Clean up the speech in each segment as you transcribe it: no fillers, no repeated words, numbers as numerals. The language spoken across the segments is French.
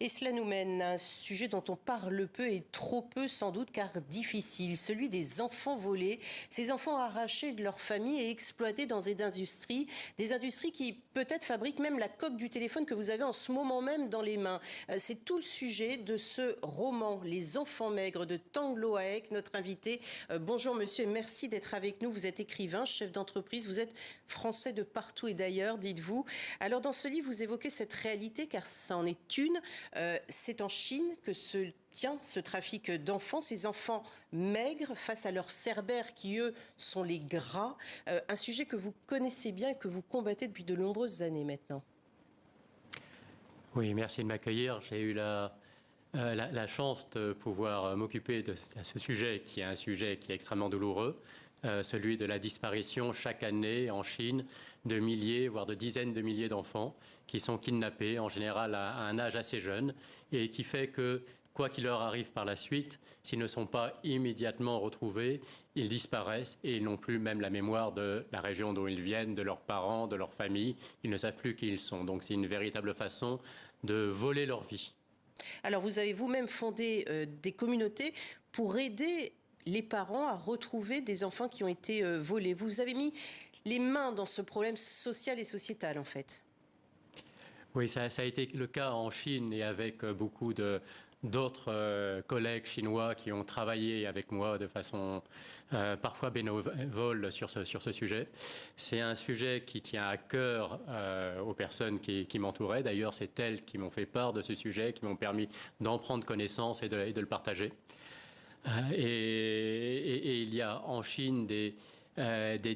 Et cela nous mène à un sujet dont on parle peu et trop peu sans doute car difficile, celui des enfants volés, ces enfants arrachés de leur famille et exploités dans des industries qui peut-être fabriquent même la coque du téléphone que vous avez en ce moment même dans les mains. C'est tout le sujet de ce roman, Les enfants maigres de Tang Loaek, notre invité. Bonjour monsieur et merci d'être avec nous. Vous êtes écrivain, chef d'entreprise, vous êtes français de partout et d'ailleurs, dites-vous. Alors dans ce livre, vous évoquez cette réalité car ça en est une. C'est en Chine que se tient ce trafic d'enfants, ces enfants maigres face à leurs cerbères qui, eux, sont les gras. Un sujet que vous connaissez bien et que vous combattez depuis de nombreuses années maintenant. Oui, merci de m'accueillir. J'ai eu la chance de pouvoir m'occuper de ce sujet qui est un sujet qui est extrêmement douloureux, celui de la disparition chaque année en Chine de milliers, voire de dizaines de milliers d'enfants qui sont kidnappés, en général à un âge assez jeune, et qui fait que, quoi qu'il leur arrive par la suite, s'ils ne sont pas immédiatement retrouvés, ils disparaissent et ils n'ont plus même la mémoire de la région d'où ils viennent, de leurs parents, de leur famille. Ils ne savent plus qui ils sont. Donc c'est une véritable façon de voler leur vie. Alors vous avez vous-même fondé des communautés pour aider les parents à retrouver des enfants qui ont été volés. Vous avez mis les mains dans ce problème social et sociétal en fait. Oui, ça a été le cas en Chine et avec beaucoup d'autres collègues chinois qui ont travaillé avec moi de façon parfois bénévole sur ce sujet. C'est un sujet qui tient à cœur aux personnes qui m'entouraient. D'ailleurs, c'est elles qui m'ont fait part de ce sujet, qui m'ont permis d'en prendre connaissance et de le partager. Et il y a en Chine des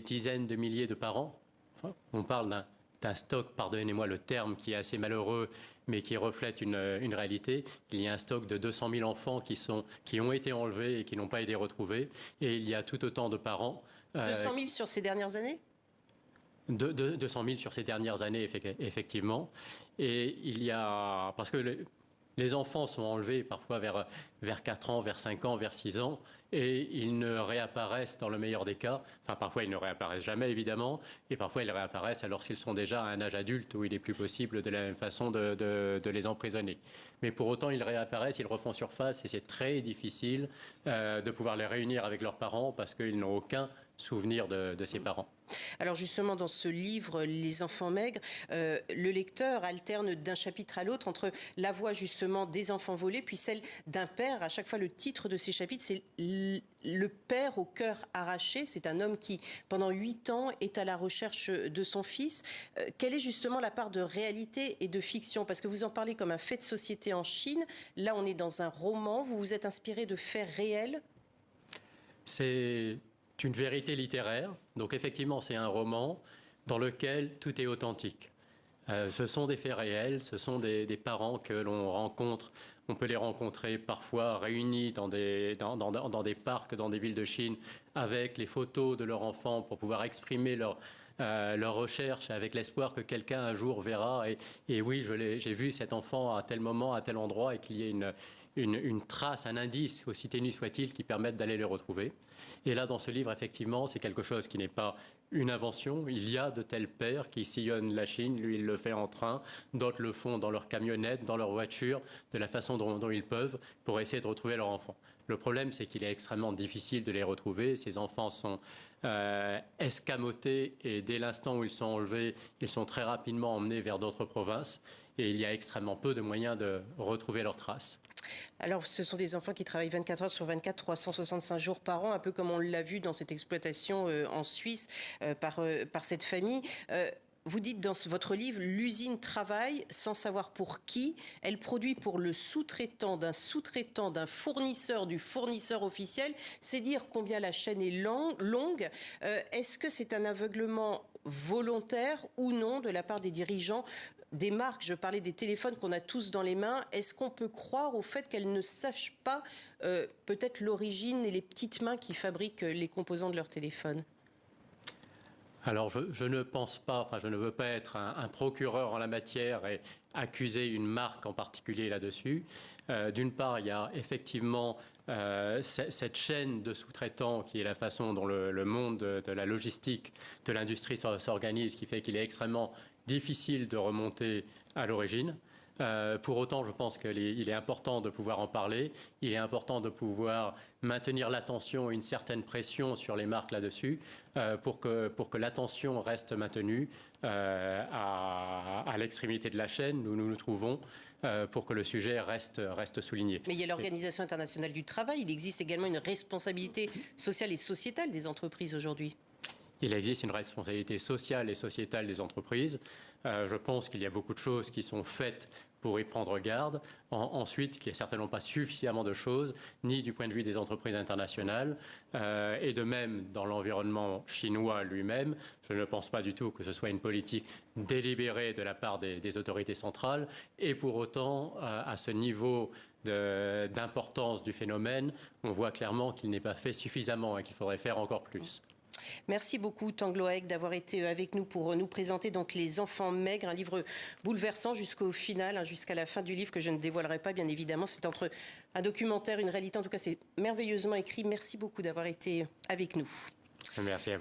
dizaines de milliers de parents. Enfin, on parle d'un stock, pardonnez-moi le terme qui est assez malheureux, mais qui reflète une réalité. Il y a un stock de 200 000 enfants qui ont été enlevés et qui n'ont pas été retrouvés. Et il y a tout autant de parents. 200 000 sur ces dernières années 200 000 sur ces dernières années, effectivement. Et il y a... Parce que les enfants sont enlevés parfois vers 4 ans, vers 5 ans, vers 6 ans, et ils ne réapparaissent dans le meilleur des cas. Enfin, parfois, ils ne réapparaissent jamais, évidemment, et parfois, ils réapparaissent alors qu'ils sont déjà à un âge adulte où il est plus possible de la même façon de les emprisonner. Mais pour autant, ils réapparaissent, ils refont surface, et c'est très difficile de pouvoir les réunir avec leurs parents parce qu'ils n'ont aucun souvenir de ces parents. Alors justement, dans ce livre, Les enfants maigres, le lecteur alterne d'un chapitre à l'autre entre la voix justement des enfants volés, puis celle d'un père. À chaque fois, le titre de ces chapitres, c'est Le père au cœur arraché. C'est un homme qui, pendant 8 ans, est à la recherche de son fils. Quelle est justement la part de réalité et de fiction? Parce que vous en parlez comme un fait de société en Chine. Là, on est dans un roman. Vous vous êtes inspiré de faits réels? C'est une vérité littéraire. Donc effectivement, c'est un roman dans lequel tout est authentique. Ce sont des faits réels, ce sont des parents que l'on rencontre. On peut les rencontrer parfois réunis dans des parcs, dans des villes de Chine, avec les photos de leurs enfants pour pouvoir exprimer leur recherche avec l'espoir que quelqu'un un jour verra. Et oui, j'ai vu cet enfant à tel moment, à tel endroit, et qu'il y ait une trace, un indice, aussi ténu soit-il, qui permette d'aller les retrouver. Et là, dans ce livre, effectivement, c'est quelque chose qui n'est pas une invention. Il y a de tels pères qui sillonnent la Chine. Lui, il le fait en train. D'autres le font dans leur camionnette, dans leur voiture, de la façon dont ils peuvent pour essayer de retrouver leur enfant. Le problème, c'est qu'il est extrêmement difficile de les retrouver. Ces enfants sont escamotés et dès l'instant où ils sont enlevés, ils sont très rapidement emmenés vers d'autres provinces. Et il y a extrêmement peu de moyens de retrouver leurs traces. Alors, ce sont des enfants qui travaillent 24 heures sur 24, 365 jours par an, un peu comme on l'a vu dans cette exploitation en Suisse par cette famille. Vous dites dans votre livre, l'usine travaille sans savoir pour qui. Elle produit pour le sous-traitant d'un fournisseur, du fournisseur officiel. C'est dire combien la chaîne est longue. Est-ce que c'est un aveuglement volontaire ou non de la part des dirigeants des marques? Je parlais des téléphones qu'on a tous dans les mains. Est-ce qu'on peut croire au fait qu'elles ne sachent pas peut-être l'origine et les petites mains qui fabriquent les composants de leur téléphone? Alors, je ne pense pas, enfin, je ne veux pas être un procureur en la matière et accuser une marque en particulier là-dessus. D'une part, il y a effectivement cette chaîne de sous-traitants qui est la façon dont le monde de la logistique, de l'industrie s'organise, qui fait qu'il est extrêmement difficile de remonter à l'origine. Pour autant, je pense qu'il est important de pouvoir en parler. Il est important de pouvoir maintenir l'attention et une certaine pression sur les marques là-dessus pour que l'attention reste maintenue à l'extrémité de la chaîne où nous nous trouvons pour que le sujet reste souligné. Mais il y a l'Organisation internationale du travail. Il existe également une responsabilité sociale et sociétale des entreprises aujourd'hui. Il existe une responsabilité sociale et sociétale des entreprises. Je pense qu'il y a beaucoup de choses qui sont faites pour y prendre garde. Ensuite, qu'il n'y a certainement pas suffisamment de choses, ni du point de vue des entreprises internationales, et de même dans l'environnement chinois lui-même. Je ne pense pas du tout que ce soit une politique délibérée de la part des autorités centrales. Et pour autant, à ce niveau d'importance du phénomène, on voit clairement qu'il n'est pas fait suffisamment et qu'il faudrait faire encore plus. Merci beaucoup Tang Loek d'avoir été avec nous pour nous présenter donc Les Enfants Maigres, un livre bouleversant jusqu'au final, jusqu'à la fin du livre que je ne dévoilerai pas bien évidemment. C'est entre un documentaire, une réalité, en tout cas c'est merveilleusement écrit. Merci beaucoup d'avoir été avec nous. Merci à vous.